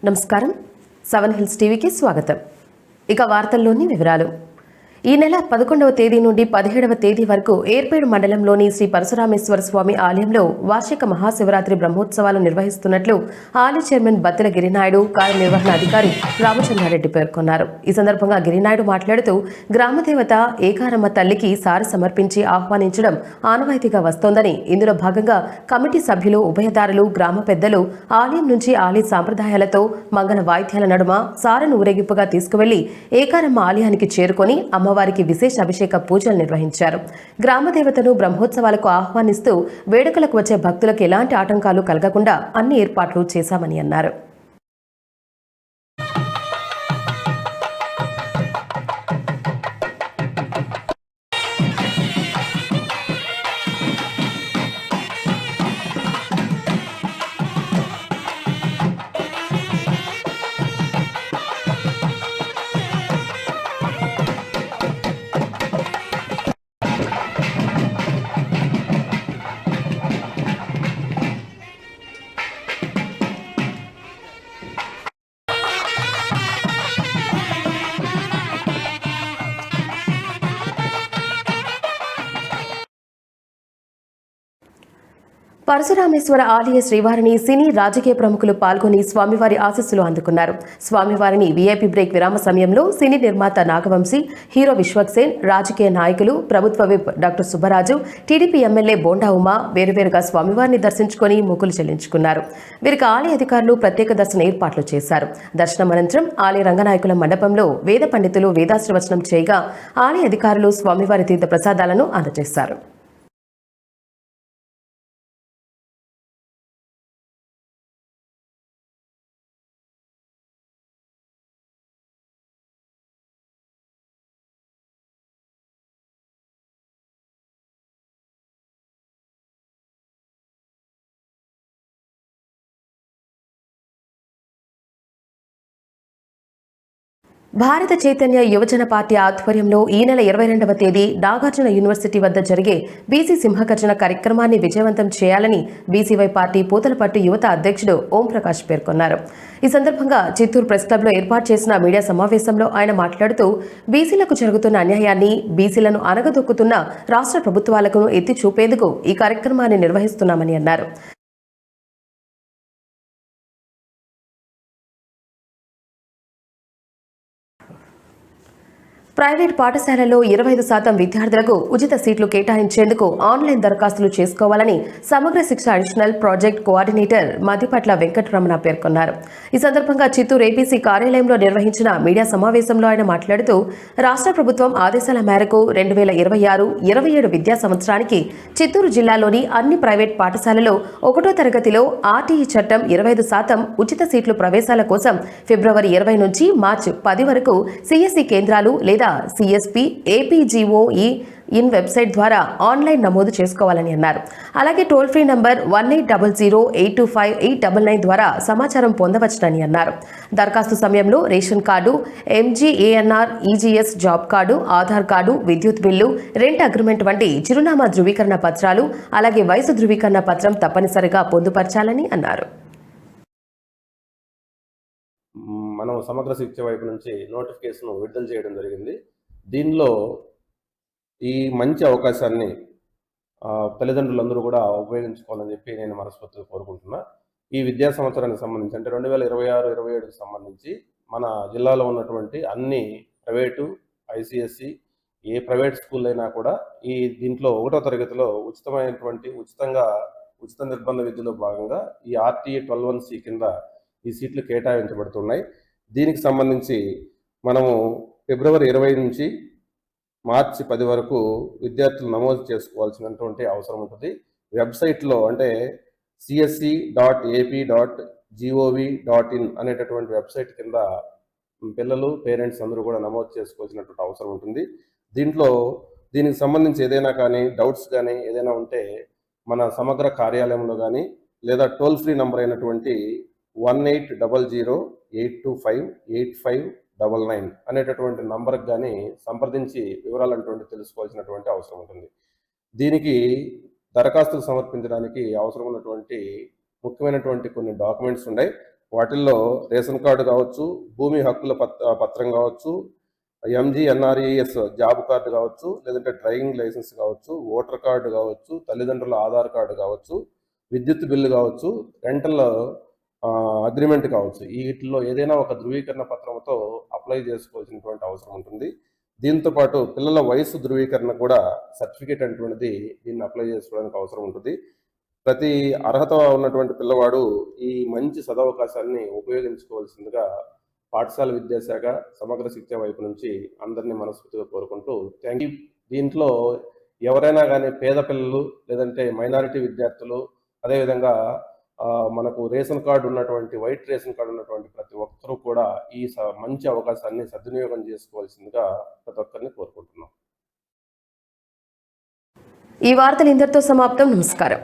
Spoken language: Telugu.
నమస్కారం. 7 హిల్స్ టీవీకి స్వాగతం. ఇక వార్తల్లోని వివరాలు. ఈ నెల 11వ తేదీ నుండి 17వ తేదీ వరకు ఏర్పేడు మండలంలోని శ్రీ పరశురామేశ్వర స్వామి ఆలయంలో వార్షిక మహాశివరాత్రి బ్రహ్మోత్సవాలు నిర్వహిస్తున్నట్లు ఆలయ చైర్మన్ బత్తెల గిరినాయుడు, కార్యనిర్వహణ అధికారి రామచంద్రారెడ్డి పేర్కొన్నారు. ఈ సందర్భంగా గిరినాయుడు మాట్లాడుతూ గ్రామదేవత ఏకారమ్మ తల్లికి సారి సమర్పించి ఆహ్వానించడం ఆనవాయితీగా వస్తోందని, ఇందులో భాగంగా కమిటీ సభ్యులు, ఉభయదారులు, గ్రామ పెద్దలు ఆలయం నుంచి ఆలయ సాంప్రదాయాలతో మంగళ వాయిద్యాల నడుమ సారను ఊరేగింపుగా తీసుకువెళ్లి ఏకారమ్మ ఆలయానికి చేరుకొని అమ్మవారికి విశేష అభిషేక పూజలు నిర్వహించారు. గ్రామదేవతను బ్రహ్మోత్సవాలకు ఆహ్వానిస్తూ వేడుకలకు వచ్చే భక్తులకు ఎలాంటి ఆటంకాలు కలగకుండా అన్ని ఏర్పాట్లు చేశామని అన్నారు. పరశురామేశ్వర ఆలయ శ్రీవారిని సినీ, రాజకీయ ప్రముఖులు పాల్గొని స్వామివారి ఆశీస్సులు అందుకున్నారు. స్వామివారిని వీఐపీ బ్రేక్ విరామ సమయంలో సినీ నిర్మాత నాగవంశీ, హీరో విశ్వక్సేన్, రాజకీయ నాయకులు, ప్రభుత్వ whip doctor Subbaraju, TDP MLA bonda Uma వేరువేరుగా స్వామివారిని దర్శించుకుని మొక్కులు చెల్లించుకున్నారు. వీరికి ఆలయ అధికారులు ప్రత్యేక దర్శన ఏర్పాట్లు చేశారు. దర్శనం అనంతరం ఆలయ రంగనాయకుల మండపంలో వేద పండితులు వేదాశ్రవచనం చేయగా ఆలయ అధికారులు స్వామివారి తీర్థ ప్రసాదాలను అందజేశారు. భారత చైతన్య యువజన పార్టీ ఆధ్వర్యంలో ఈ నెల 22వ తేదీ నాగార్జున యూనివర్సిటీ వద్ద జరిగే బీసీ సింహగర్జన కార్యక్రమాన్ని విజయవంతం చేయాలని బీసీవై పార్టీ పూతలపట్టు యువత అధ్యక్షుడు ఓంప్రకాష్ పేర్కొన్నారు. ఈ సందర్భంగా చిత్తూరు ప్రెస్ క్లబ్లో ఏర్పాటు చేసిన మీడియా సమావేశంలో ఆయన మాట్లాడుతూ బీసీలకు జరుగుతున్న అన్యాయాన్ని, బీసీలను అనగదొక్కుతున్న రాష్ట్ర ప్రభుత్వాలకు ఎత్తి చూపేందుకు ఈ కార్యక్రమాన్ని నిర్వహిస్తున్నామని అన్నారు. ప్రైవేట్ పాఠశాలల్లో 25% విద్యార్థులకు ఉచిత సీట్లు కేటాయించేందుకు ఆన్లైన్ దరఖాస్తులు చేసుకోవాలని సమగ్ర శిక్ష additional project coordinator Madipatla Venkataramana పేర్కొన్నారు. ఈ సందర్భంగా చిత్తూరు ఏపీసీ కార్యాలయంలో నిర్వహించిన మీడియా సమావేశంలో ఆయన మాట్లాడుతూ రాష్ట్ర ప్రభుత్వం ఆదేశాల మేరకు 2026-27 విద్యా సంవత్సరానికి చిత్తూరు జిల్లాలోని అన్ని ప్రైవేట్ పాఠశాలలో 1వ తరగతిలో ఆర్టీఈ చట్టం 25% ఉచిత సీట్లు ప్రవేశాల కోసం ఫిబ్రవరి 20 నుంచి మార్చి 10 వరకు సిఎస్సి కేంద్రాలు లేదా సిఎస్పి ఏపీజీఓఈ ఇన్ వెబ్సైట్ ద్వారా ఆన్లైన్ నమోదు చేసుకోవాలని అన్నారు. అలాగే టోల్ ఫ్రీ నంబర్ 1800825899 ద్వారా సమాచారం పొందవచ్చునని అన్నారు. దరఖాస్తు సమయంలో ration card, MGANR, EGS job card, Aadhaar card, విద్యుత్ బిల్లు, రెంట్ అగ్రిమెంట్ వంటి చిరునామా ధృవీకరణ పత్రాలు, అలాగే వయసు ధృవీకరణ పత్రం తప్పనిసరిగా పొందుపరచాలని అన్నారు. మనం సమగ్ర శిక్ష వైపు నుంచి నోటిఫికేషన్ విడుదల చేయడం జరిగింది. దీనిలో ఈ మంచి అవకాశాన్ని తల్లిదండ్రులందరూ కూడా ఉపయోగించుకోవాలని చెప్పి నేను మనస్ఫూర్తిగా కోరుకుంటున్నా. ఈ విద్యా సంవత్సరానికి సంబంధించి అంటే 2026-27కి సంబంధించి మన జిల్లాలో ఉన్నటువంటి అన్ని ప్రైవేటు, ఐసిఎస్సి, ఏ ప్రైవేట్ స్కూల్ అయినా కూడా దీంట్లో 1వ తరగతిలో ఉచిత నిర్బంధ విద్యలో భాగంగా ఈ ఆర్టీఏ 12(1)C కింద ఈ సీట్లు కేటాయించబడుతున్నాయి. దీనికి సంబంధించి మనము ఫిబ్రవరి 20 నుంచి మార్చి 10 వరకు విద్యార్థులు నమోదు చేసుకోవాల్సినటువంటి అవసరం ఉంటుంది. వెబ్సైట్లో అంటే csc.ap.gov.in అనేటటువంటి వెబ్సైట్ కింద పిల్లలు, పేరెంట్స్ అందరూ కూడా నమోదు చేసుకోవాల్సినటువంటి అవసరం ఉంటుంది. దీనికి సంబంధించి ఏదైనా కానీ డౌట్స్ కానీ ఏదైనా ఉంటే మన సమగ్ర కార్యాలయంలో కానీ లేదా టోల్ ఫ్రీ నంబర్ అయినటువంటి 180082585999 అనేటటువంటి నంబర్కి కానీ సంప్రదించి వివరాలు అటువంటి తెలుసుకోవాల్సినటువంటి అవసరం ఉంటుంది. దీనికి దరఖాస్తులు సమర్పించడానికి అవసరం ఉన్నటువంటి ముఖ్యమైనటువంటి కొన్ని డాక్యుమెంట్స్ ఉన్నాయి. వాటిల్లో రేషన్ కార్డు కావచ్చు, భూమి హక్కుల పత్రం కావచ్చు, ఎంజీఎన్ఆర్ఈఎస్ జాబ్ కార్డు కావచ్చు, లేదంటే డ్రైవింగ్ లైసెన్స్ కావచ్చు, ఓటర్ కార్డు కావచ్చు, తల్లిదండ్రుల ఆధార్ కార్డు కావచ్చు, విద్యుత్ బిల్లు కావచ్చు, రెంటల్ అగ్రిమెంట్ కావచ్చు. వీటిల్లో ఏదైనా ఒక ధృవీకరణ పత్రంతో అప్లై చేసుకోవాల్సినటువంటి అవసరం ఉంటుంది. దీంతో పాటు పిల్లల వయసు ధృవీకరణ కూడా సర్టిఫికేట్ అనేటువంటిది దీన్ని అప్లై చేసుకోవడానికి అవసరం ఉంటుంది. ప్రతి అర్హత ఉన్నటువంటి పిల్లవాడు ఈ మంచి సదవకాశాన్ని ఉపయోగించుకోవాల్సిందిగా పాఠశాల విద్యాశాఖ సమగ్ర శిక్ష వైపు నుంచి అందరినీ మనస్ఫూర్తిగా కోరుకుంటూ థ్యాంక్ యూ. దీంట్లో ఎవరైనా కానీ పేద పిల్లలు లేదంటే మైనారిటీ విద్యార్థులు, అదేవిధంగా మనకు రేషన్ కార్డు ఉన్నటువంటి వైట్ రేషన్ కార్డు ఉన్నటువంటి ప్రతి ఒక్కరూ కూడా ఈ మంచి అవకాశాన్ని సద్వినియోగం చేసుకోవాల్సిందిగా ప్రతి ఒక్కరిని కోరుకుంటున్నాం. ఈ వార్తలు ఇంతటితో సమాప్తం. నమస్కారం.